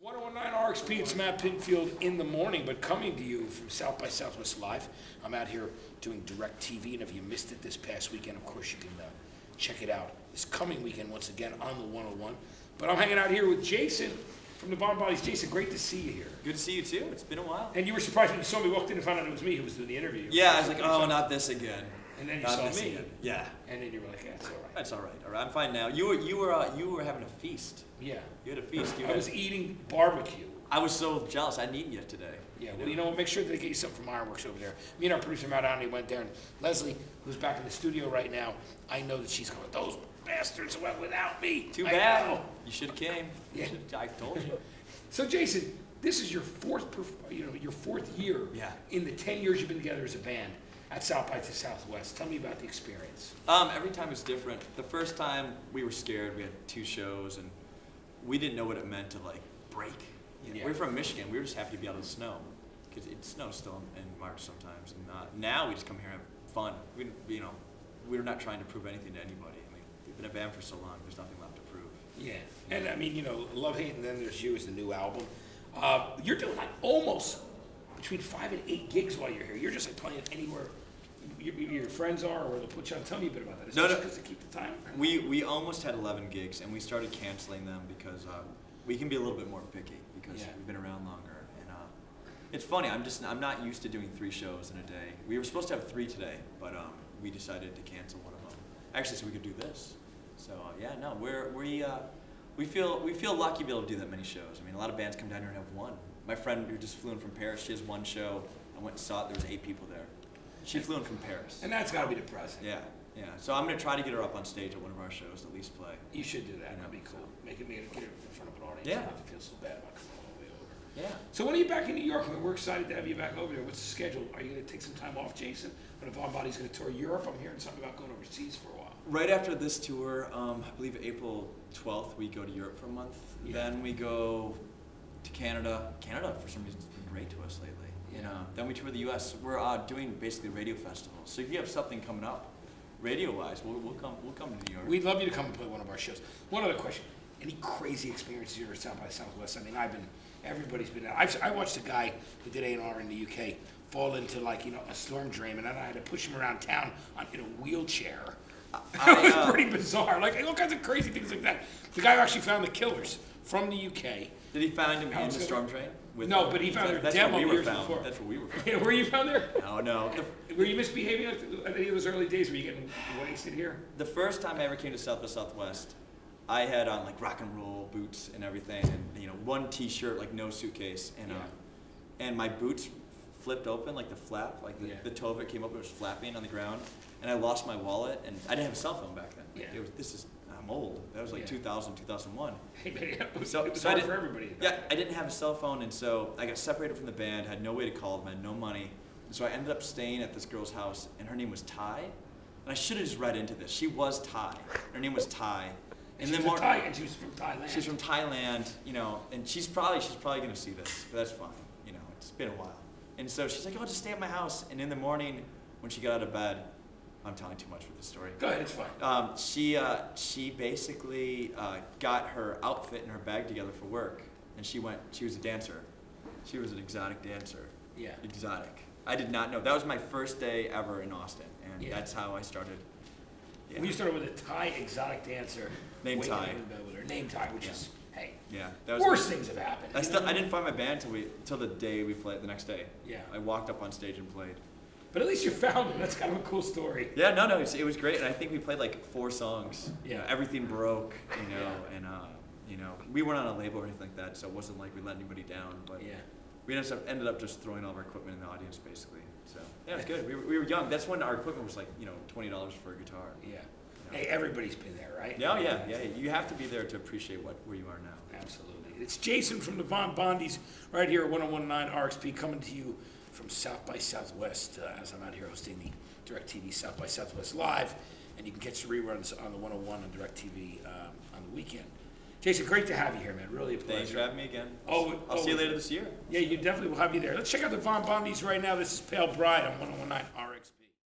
1019 RXP, it's Matt Pinfield in the morning, but coming to you from South by Southwest Live. I'm out here doing direct TV, and if you missed it this past weekend, of course you can check it out this coming weekend once again on the 101. But I'm hanging out here with Jason from the Bondies. Jason, great to see you here. Good to see you too. It's been a while. And you were surprised when you saw me walked in and found out it was me who was doing the interview. Yeah, I was like, oh, not this again. And then you not saw me. Again. Yeah. And then you were like, yeah, it's all right. That's all right. All right, I'm fine now. You were having a feast. Yeah. You had a feast. I was eating barbecue. I was so jealous. I hadn't eaten yet today. Yeah, well, you know, make sure that they get you something from Ironworks over there. Me and our producer, Matt Downey, went there, and Leslie, who's back in the studio right now, I know that she's going, those bastards went without me. Too bad. You should have came. Yeah. I told you. So, Jason, this is your fourth year in the 10 years you've been together as a band at South by Southwest. Tell me about the experience. Every time is different. The first time we were scared. We had 2 shows, and we didn't know what it meant to, like, break. Yeah. We're from Michigan. We were just happy to be out of the snow because it snows still in March sometimes. And now we just come here and have fun. We're not trying to prove anything to anybody. I mean, we've been a band for so long. There's nothing left to prove. Yeah, and I mean, you know, Love, Hate, and Then There's You is the new album. You're doing like almost between 5 and 8 gigs while you're here. You're just like playing anywhere your friends are, or they'll put you on. Tell me a bit about that. Is no, because they keep the time? We almost had 11 gigs, and we started canceling them because we can be a little bit more picky because we've been around longer. And it's funny. I'm not used to doing 3 shows in a day. We were supposed to have 3 today, but we decided to cancel one of them. Actually, so we could do this. So yeah, no, we feel lucky to be able to do that many shows. I mean, a lot of bands come down here and have 1. My friend who just flew in from Paris, she has 1 show. I went and saw it. There was 8 people there. She flew in from Paris. And that's got to be depressing. Yeah, yeah. So I'm going to try to get her up on stage at one of our shows to at least play. You should do that. That'd be cool. Get her in front of an audience. Yeah. I don't have to feel so bad about coming all the way over. Yeah. So when are you back in New York? I mean, we're excited to have you back over there. What's the schedule? Are you going to take some time off, Jason? When the Bondies going to tour Europe? I'm hearing something about going overseas for a while. Right after this tour, I believe April 12th, we go to Europe for a month. Yeah. Then we go to Canada. Canada, for some reason, has been great to us lately. Yeah. Then we tour the U.S. We're doing basically radio festivals. So if you have something coming up, radio-wise, we'll come to New York. We'd love you to come and play one of our shows. One other question: any crazy experiences here at South by Southwest? I mean, everybody's been out. I watched a guy who did A&R in the UK fall into a storm drain, and then I had to push him around town in a wheelchair. It was pretty bizarre. Like all kinds of crazy things like that. The guy who actually found the killers from the UK. Did he find him in the storm drain? No, but he found their demo years before. That's what we were found. Were you found there? No. Were you misbehaving at any of those early days? Were you getting wasted here? The first time I ever came to South by Southwest, I had on like rock and roll boots and everything, and 1 T-shirt, like no suitcase, and my boots flipped open, like the flap, like the toe of it came up, it was flapping on the ground, and I lost my wallet, and I didn't have a cell phone back then. I'm old. That was like 2000, 2001. It was hard for everybody. Yeah, I didn't have a cell phone, and so I got separated from the band, had no way to call them, had no money. And so I ended up staying at this girl's house, and her name was Thai. And I should have just read into this. She was Thai. Her name was Thai. And she was Thai, and she was from Thailand. She's from Thailand, and she's probably going to see this, but that's fine. It's been a while. And so she's like, oh, just stay at my house. And in the morning, when she got out of bed, I'm telling too much for the story. Go ahead, it's fine. She basically got her outfit and her bag together for work, and she was a dancer. She was an exotic dancer. Yeah. Exotic. I did not know. That was my first day ever in Austin, and that's how I started. Yeah. Well, you started with a Thai exotic dancer. Named Thai. Named Thai, which is, hey, worse things have happened. I didn't find my band till the day we played, the next day. Yeah. I walked up on stage and played. But at least you found him. That's kind of a cool story. Yeah, no, it was great, and I think we played like 4 songs. Yeah. Everything broke, and we weren't on a label or anything like that, so it wasn't like we let anybody down. But we ended up just throwing all of our equipment in the audience, basically. So yeah, it was good. We were young. That's when our equipment was like $20 for a guitar. Yeah. Hey, everybody's been there, right? Yeah, yeah. You have to be there to appreciate where you are now. Absolutely. It's Jason from the Bondies right here at 1019 RXP coming to you from South by Southwest as I'm out here hosting the DirecTV South by Southwest Live, and you can catch the reruns on the 101 on DirecTV on the weekend. Jason, great to have you here, man. Really a pleasure. Thanks for having me again. I'll see you later this year. Yeah, you definitely will have you there. Let's check out the Bondies right now. This is Pale Bride on 1019 RXP.